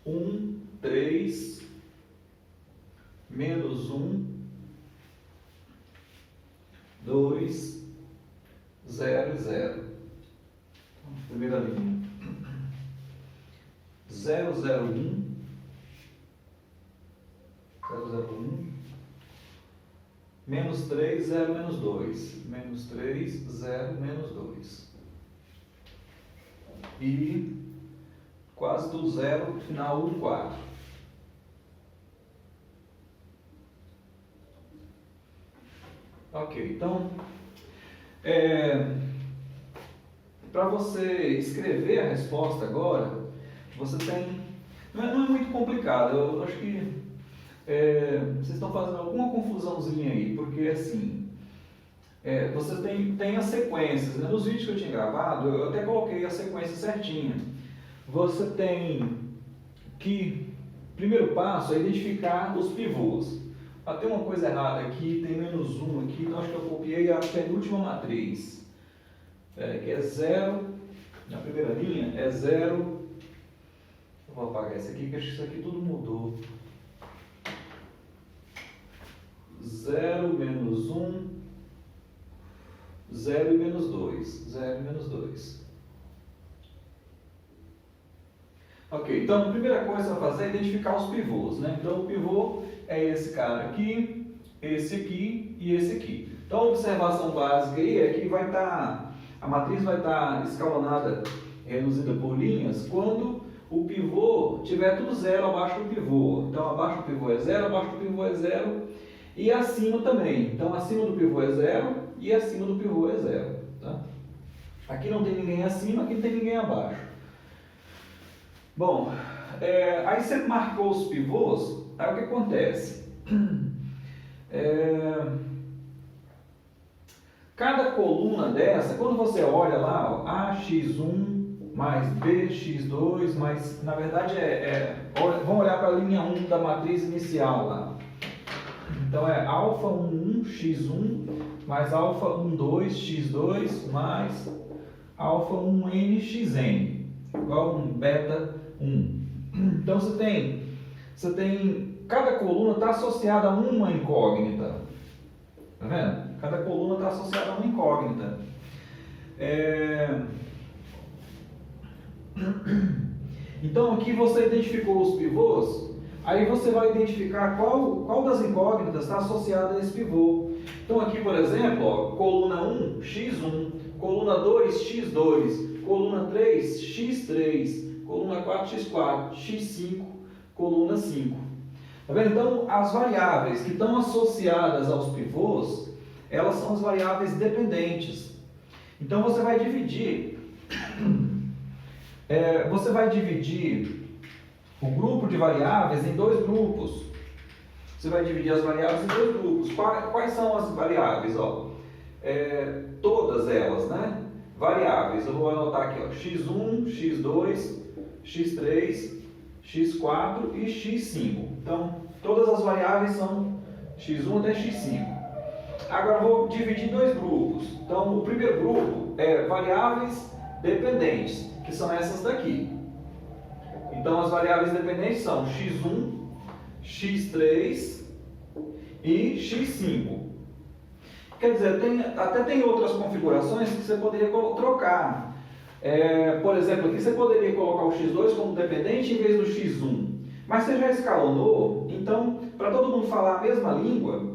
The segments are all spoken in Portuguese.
1, 3, menos 1, 2, 0 e 0. Primeira linha. 0, 0, 1, 0, 0, 1, menos 3, 0, menos 2, menos 3, 0, menos 2. E quase tudo zero, final 1, 4. Ok, então, para você escrever a resposta agora, você tem... Não é muito complicado, eu acho que vocês estão fazendo alguma confusãozinha aí, porque assim, você tem as sequências, né? Nos vídeos que eu tinha gravado, eu até coloquei a sequência certinha. Você tem que, primeiro passo é identificar os pivôs. Tem uma coisa errada aqui, tem menos 1 aqui, então acho que eu copiei a penúltima matriz, que é 0, na primeira linha é 0, eu vou apagar isso aqui, que acho que isso aqui tudo mudou. 0, menos 1, 0 e menos 2, 0 e menos 2. Ok, então a primeira coisa a fazer é identificar os pivôs, né? Então o pivô é esse cara aqui, esse aqui e esse aqui. Então a observação básica aí é que a matriz vai estar escalonada, reduzida por linhas, quando o pivô tiver tudo zero abaixo do pivô. Então abaixo do pivô é zero, abaixo do pivô é zero e acima também. Então acima do pivô é zero e acima do pivô é zero. Tá? Aqui não tem ninguém acima, aqui não tem ninguém abaixo. Bom, aí você marcou os pivôs, aí o que acontece? Cada coluna dessa, quando você olha lá, ó, AX1 mais BX2 mais, na verdade vamos olhar para a linha 1 da matriz inicial lá. Então é alfa 11 x1 mais alfa 12 x2 mais alfa 1n xn igual a um beta 1. Então você tem cada coluna está associada a uma incógnita. Tá vendo? Cada coluna está associada a uma incógnita. Então aqui você identificou os pivôs, aí você vai identificar qual das incógnitas está associada a esse pivô. Então aqui, por exemplo, ó, coluna 1, x1, coluna 2, x2, coluna 3, x3, coluna 4, x4, x5, coluna 5. Tá vendo? Então as variáveis que estão associadas aos pivôs, elas são as variáveis dependentes. Então você vai dividir o grupo de variáveis em dois grupos. Você vai dividir as variáveis em dois grupos. Quais são as variáveis? Ó, todas elas, né? Variáveis, eu vou anotar aqui, ó, x1, x2, x3, x4 e x5. Então, todas as variáveis são x1 até x5. Agora, eu vou dividir em dois grupos. Então, o primeiro grupo é variáveis dependentes, que são essas daqui. Então, as variáveis dependentes são x1, x3 e x5. Quer dizer, até tem outras configurações que você poderia trocar. Por exemplo, aqui você poderia colocar o x2 como dependente em vez do x1. Mas você já escalonou, então, para todo mundo falar a mesma língua,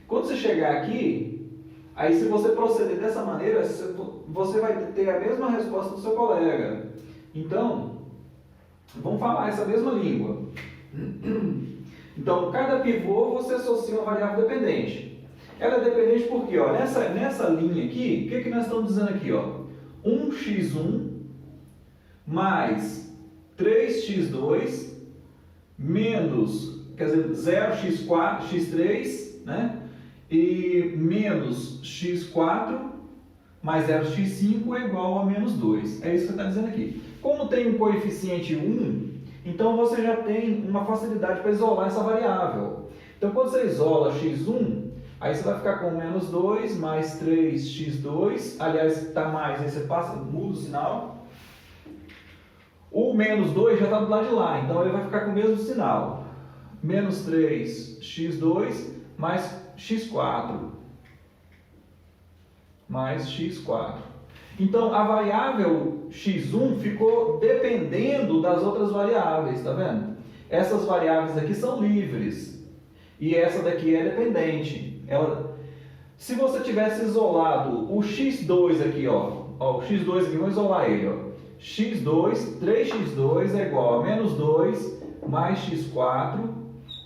quando você chegar aqui, aí se você proceder dessa maneira, você vai ter a mesma resposta do seu colega. Então, vamos falar essa mesma língua. Então, cada pivô você associa uma variável dependente. Ela é dependente porque, ó, nessa linha aqui, o que nós estamos dizendo aqui? Ó? 1x1 mais 3x2 menos, quer dizer, 0x4, x3, né? E menos x4 mais 0x5 é igual a menos 2. É isso que você está dizendo aqui. Como tem um coeficiente 1, então você já tem uma facilidade para isolar essa variável. Então, quando você isola x1, aí você vai ficar com menos 2 mais 3x2. Aliás, está mais, aí você muda o sinal. O menos 2 já está do lado de lá, então ele vai ficar com o mesmo sinal. Menos 3x2 mais x4. Mais x4. Então, a variável x1 ficou dependendo das outras variáveis, tá vendo? Essas variáveis aqui são livres. E essa daqui é dependente. Se você tivesse isolado o x2 aqui, ó, o x2 aqui, vamos isolar ele, ó. x2, 3x2 é igual a menos 2 mais x4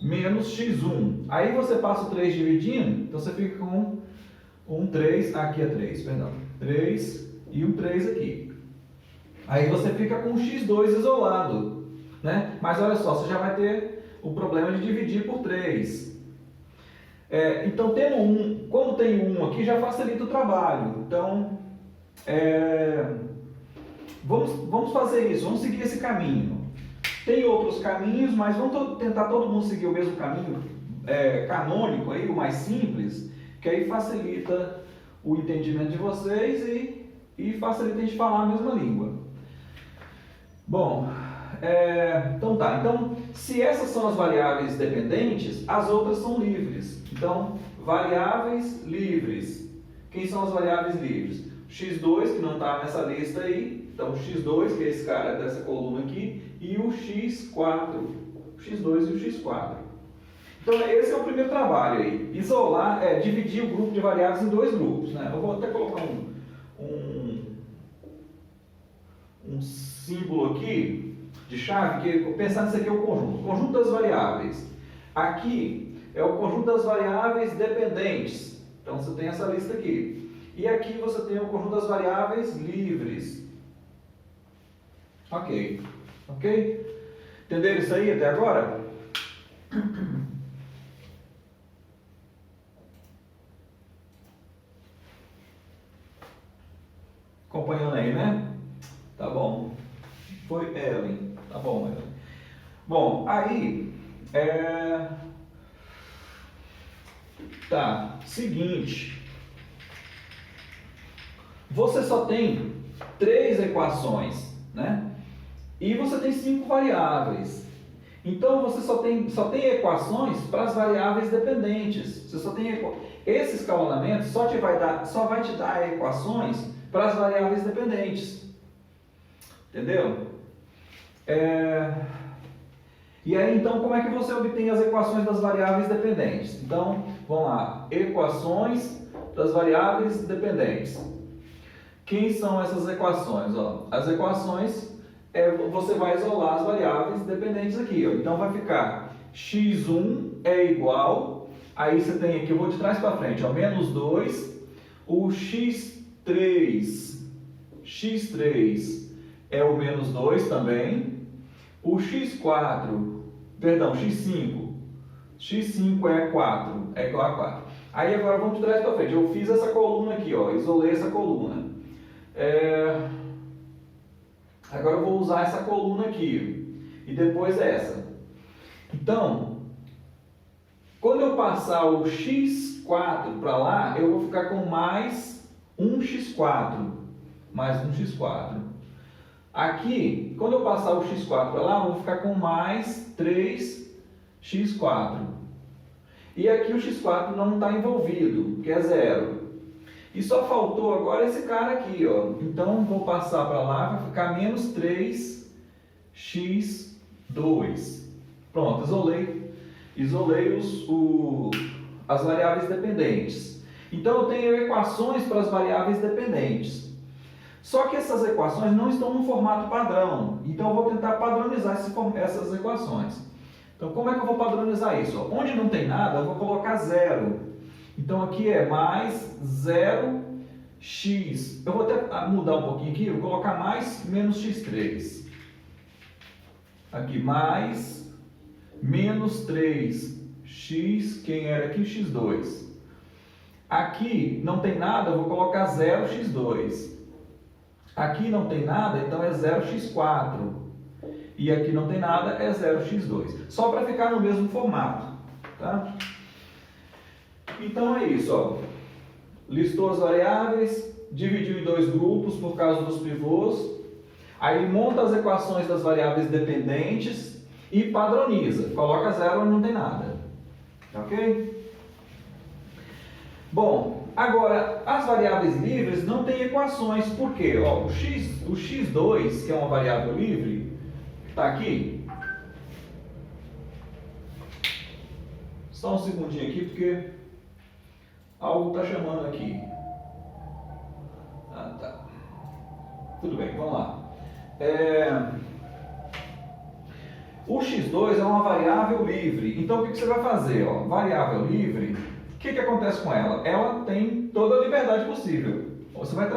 menos x1. Aí você passa o 3 dividindo, então você fica com um 3, aqui é 3, perdão. 3 e um 3 aqui. Aí você fica com o x2 isolado, né? Mas olha só, você já vai ter o problema de dividir por 3. Então, tendo como tem 1 aqui, já facilita o trabalho. Então, vamos fazer isso, vamos seguir esse caminho. Tem outros caminhos, mas vamos tentar todo mundo seguir o mesmo caminho canônico, aí, o mais simples, que aí facilita o entendimento de vocês e facilita a gente falar a mesma língua. Bom, então tá. Então, se essas são as variáveis dependentes, as outras são livres. Então, variáveis livres. Quem são as variáveis livres? x2, que não está nessa lista aí. Então, o x2, que é esse cara dessa coluna aqui, e o x4. O x2 e o x4. Então, esse é o primeiro trabalho aí. Isolar, dividir o grupo de variáveis em dois grupos, né? Eu vou até colocar um símbolo aqui de chave, que pensar nisso aqui é o conjunto. O conjunto das variáveis. Aqui é o conjunto das variáveis dependentes. Então, você tem essa lista aqui. E aqui você tem o conjunto das variáveis livres. Ok. Ok? Entenderam isso aí até agora? Acompanhando aí, né? Tá bom. Foi Ellen. Tá bom, Ellen. Bom, aí... Tá. Seguinte. Você só tem 3 equações, né? E você tem 5 variáveis. Então, você só tem equações para as variáveis dependentes. Você só tem esse escalonamento só vai te dar equações para as variáveis dependentes. Entendeu? E aí, então, como é que você obtém as equações das variáveis dependentes? Então, vamos lá. Equações das variáveis dependentes. Quem são essas equações? Ó, as equações, você vai isolar as variáveis dependentes aqui. Ó. Então, vai ficar x1 é igual, aí você tem aqui, eu vou de trás para frente, ó, menos 2, o x3 é o menos 2 também, o x5 é 4, é igual a 4. Aí agora vamos de trás para frente, eu fiz essa coluna aqui, ó, isolei essa coluna. Agora eu vou usar essa coluna aqui e depois essa. Então, quando eu passar o x4 para lá, eu vou ficar com mais um x4. Mais um x4. Aqui, quando eu passar o x4 para lá, eu vou ficar com mais 3x4. E aqui o x4 não está envolvido, que é 0. E só faltou agora esse cara aqui, ó. Então, vou passar para lá, vai ficar menos 3x2. Pronto, isolei as variáveis dependentes. Então, eu tenho equações para as variáveis dependentes. Só que essas equações não estão no formato padrão. Então, eu vou tentar padronizar essas equações. Então, como é que eu vou padronizar isso? Ó, onde não tem nada, eu vou colocar 0. Então, aqui é mais 0x. Eu vou até mudar um pouquinho aqui, vou colocar mais menos x3. Aqui, mais menos 3x, quem era aqui? x2. Aqui não tem nada, eu vou colocar 0x2. Aqui não tem nada, então é 0x4. E aqui não tem nada, é 0x2. Só para ficar no mesmo formato. Tá? Então é isso. Ó. Listou as variáveis, dividiu em 2 grupos por causa dos pivôs. Aí monta as equações das variáveis dependentes e padroniza. Coloca zero onde não tem nada. Ok? Bom, agora as variáveis livres não têm equações. Por quê? Ó, o x2, que é uma variável livre, está aqui. Só um segundinho aqui, porque algo está chamando aqui. Ah, tá. Tudo bem, vamos lá. O x2 é uma variável livre. Então, o que você vai fazer? Ó? Variável livre, o que acontece com ela? Ela tem toda a liberdade possível. Você vai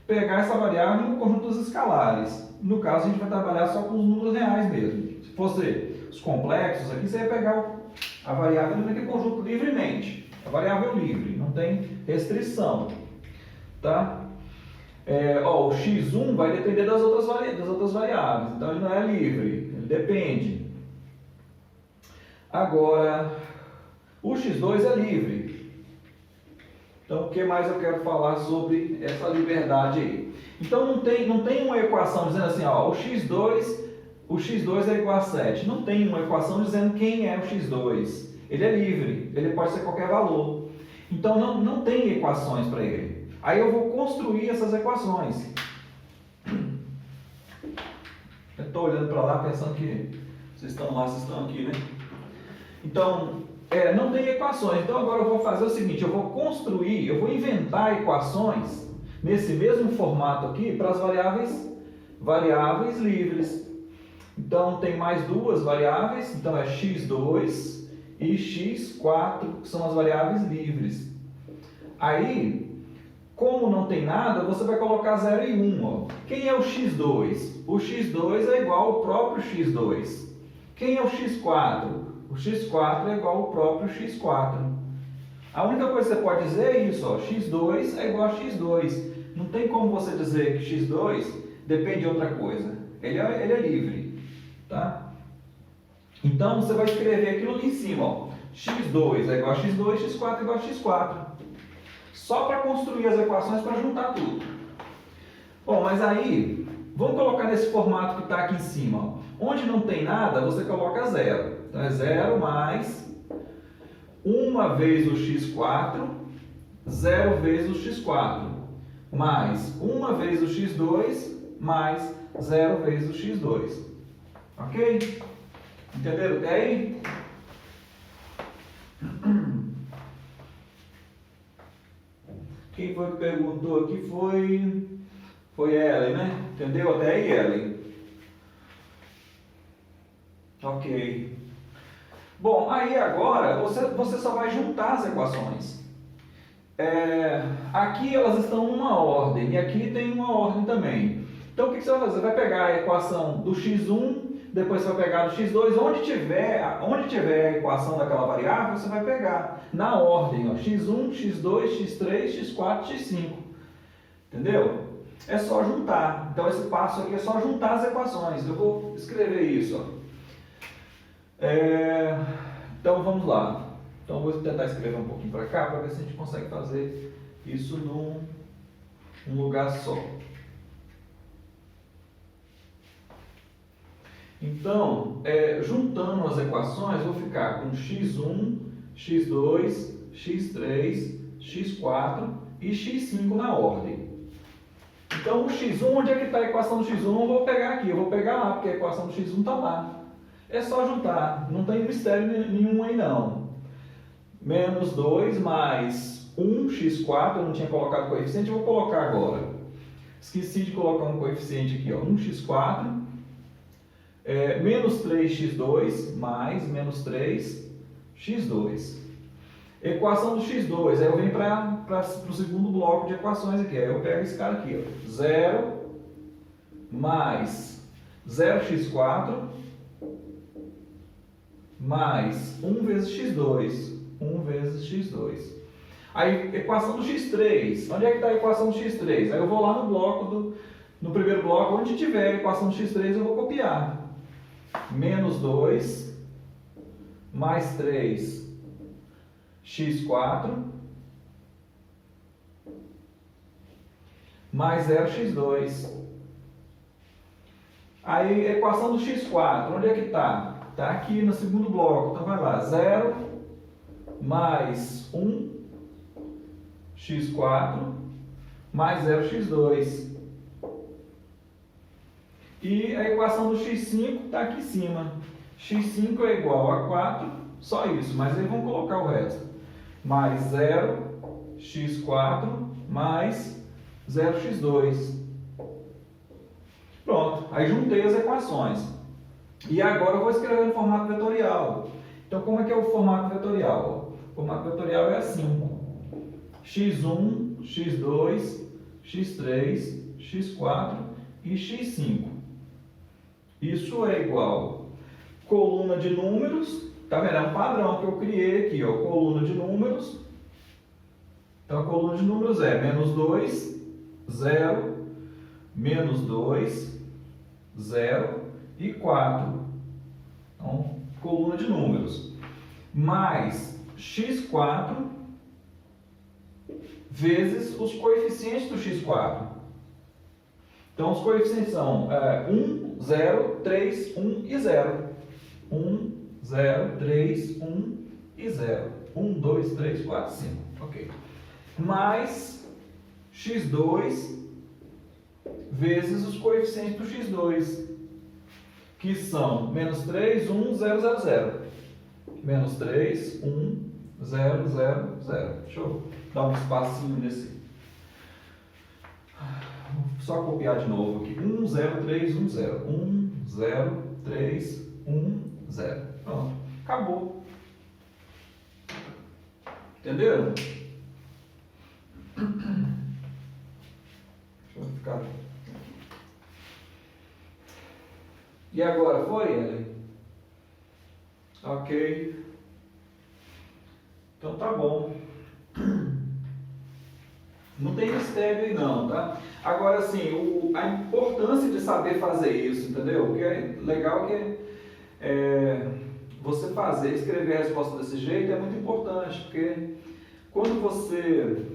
pegar essa variável no conjunto dos escalares. No caso, a gente vai trabalhar só com os números reais mesmo. Se fosse os complexos aqui, você ia pegar a variável naquele conjunto livremente. A variável livre, não tem restrição. Tá? O x1 vai depender das outras variáveis, então ele não é livre, ele depende. Agora, o x2 é livre. Então, o que mais eu quero falar sobre essa liberdade aí? Então, não tem uma equação dizendo assim, ó, o x2 é igual a 7. Não tem uma equação dizendo quem é o x2. Ele é livre, ele pode ser qualquer valor. Então, não tem equações para ele. Aí eu vou construir essas equações. Eu estou olhando para lá pensando que vocês estão lá, vocês estão aqui, né? Então, não tem equações. Então agora eu vou fazer o seguinte, eu vou inventar equações nesse mesmo formato aqui para as variáveis livres. Então tem mais duas variáveis, então é x2 e x4, que são as variáveis livres. Aí, como não tem nada, você vai colocar 0 e 1. Ó. Quem é o x2? O x2 é igual ao próprio x2. Quem é o x4? O x4 é igual ao próprio x4. A única coisa que você pode dizer é isso, ó, x2 é igual a x2. Não tem como você dizer que x2 depende de outra coisa. Ele é livre. Tá? Então, você vai escrever aquilo ali em cima. Ó. x2 é igual a x2, x4 é igual a x4. Só para construir as equações para juntar tudo. Bom, mas aí, vamos colocar nesse formato que está aqui em cima. Ó. Onde não tem nada, você coloca 0. Então é 0 mais 1 vezes o x4, 0 vezes o x4, mais 1 vezes o x2, mais 0 vezes o x2. Ok? Entenderam até aí? Quem foi que perguntou aqui foi Ellen, né? Entendeu até aí, Ellen? Ok. Bom, aí agora você só vai juntar as equações. Aqui elas estão numa ordem e aqui tem uma ordem também. Então o que você vai fazer? Você vai pegar a equação do x1, depois você vai pegar do x2, onde tiver a equação daquela variável, você vai pegar na ordem, ó, x1, x2, x3, x4, x5. Entendeu? É só juntar. Então esse passo aqui é só juntar as equações. Eu vou escrever isso. Ó. Então vamos lá. Então eu vou tentar escrever um pouquinho para cá para ver se a gente consegue fazer isso num lugar só. Então, juntando as equações, eu vou ficar com x1, x2, x3, x4 e x5 na ordem. Então, o x1, onde é que está a equação do x1? Eu vou pegar aqui, eu vou pegar lá, porque a equação do x1 está lá. É só juntar, não tem mistério nenhum aí não. Menos 2 mais 1, x4, eu não tinha colocado coeficiente, eu vou colocar agora. Esqueci de colocar um coeficiente aqui, ó, 1x4. Menos 3x2 mais menos 3x2. Equação do x2, aí eu venho para o segundo bloco de equações aqui. Aí eu pego esse cara aqui, ó, 0 mais 0x4 mais 1 vezes x2. 1 vezes x2. Aí, equação do x3. Onde é que está a equação do x3? Aí eu vou lá no bloco no primeiro bloco, onde tiver a equação do x3 eu vou copiar. Menos 2 mais 3 x4 mais 0x2. Aí, equação do x4, onde é que está? Está aqui no segundo bloco, então vai lá, 0 mais 1 x4 mais 0 x2. E a equação do x5 está aqui em cima. x5 é igual a 4, só isso, mas aí vamos colocar o resto. Mais 0 x4 mais 0 x2. Pronto, aí juntei as equações. E agora eu vou escrever no formato vetorial. Então, como é que é o formato vetorial? O formato vetorial é assim: x1, x2, x3, x4 e x5. Isso é igual coluna de números, tá vendo? É um padrão que eu criei aqui, ó, coluna de números. Então, a coluna de números é menos 2, 0, menos 2, 0 e 4. Então, coluna de números. Mais x4 vezes os coeficientes do x4. Então, os coeficientes são 1, 0, 3, 1 e 0. 1, 0, 3, 1 e 0. 1, 2, 3, 4, 5. Ok. Mais x2 vezes os coeficientes do x2, que são menos 3, 1, 0, 0, 0. Menos 3, 1, 0, 0, 0. Deixa eu dar um espacinho nesse. Vou só copiar de novo aqui. 1, 0, 3, 1, 0. 1, 0, 3, 1, 0. Pronto. Acabou. Entenderam? Deixa eu ficar. E agora, foi, Ellen? Ok. Então tá bom. Não tem mistério aí não, tá? Agora, assim, a importância de saber fazer isso, entendeu? O que é legal que você escrever a resposta desse jeito é muito importante, porque quando você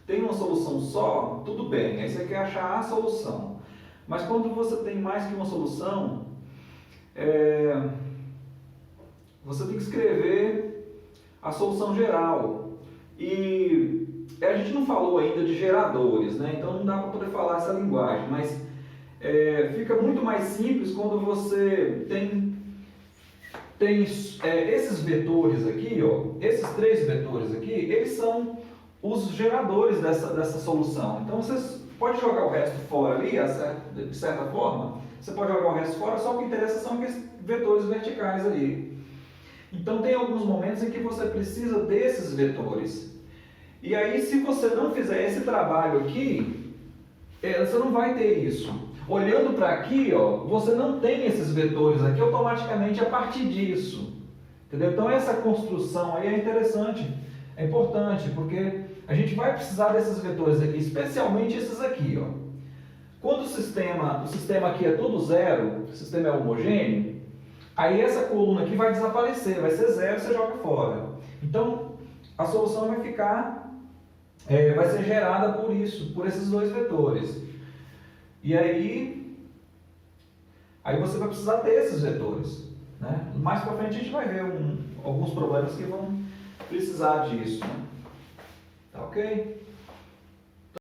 tem uma solução só, tudo bem, aí você quer achar a solução. Mas quando você tem mais que uma solução, você tem que escrever a solução geral. E a gente não falou ainda de geradores, né? Então não dá para poder falar essa linguagem, mas fica muito mais simples quando você tem esses vetores aqui, ó, esses 3 vetores aqui, eles são os geradores dessa solução. Então você pode jogar o resto fora ali, de certa forma, você pode jogar o resto fora, só o que interessa são aqueles vetores verticais ali. Então tem alguns momentos em que você precisa desses vetores. E aí, se você não fizer esse trabalho aqui, você não vai ter isso. Olhando para aqui, ó, você não tem esses vetores aqui automaticamente a partir disso. Entendeu? Então essa construção aí é interessante, é importante, porque a gente vai precisar desses vetores aqui, especialmente esses aqui, ó. Quando o sistema aqui é todo zero, o sistema é homogêneo, aí essa coluna aqui vai desaparecer, vai ser zero, você joga fora. Então a solução vai ficar, vai ser gerada por isso, por esses 2 vetores. E aí você vai precisar ter esses vetores, né? Mais para frente a gente vai ver alguns problemas que vão precisar disso, né? Tá ok?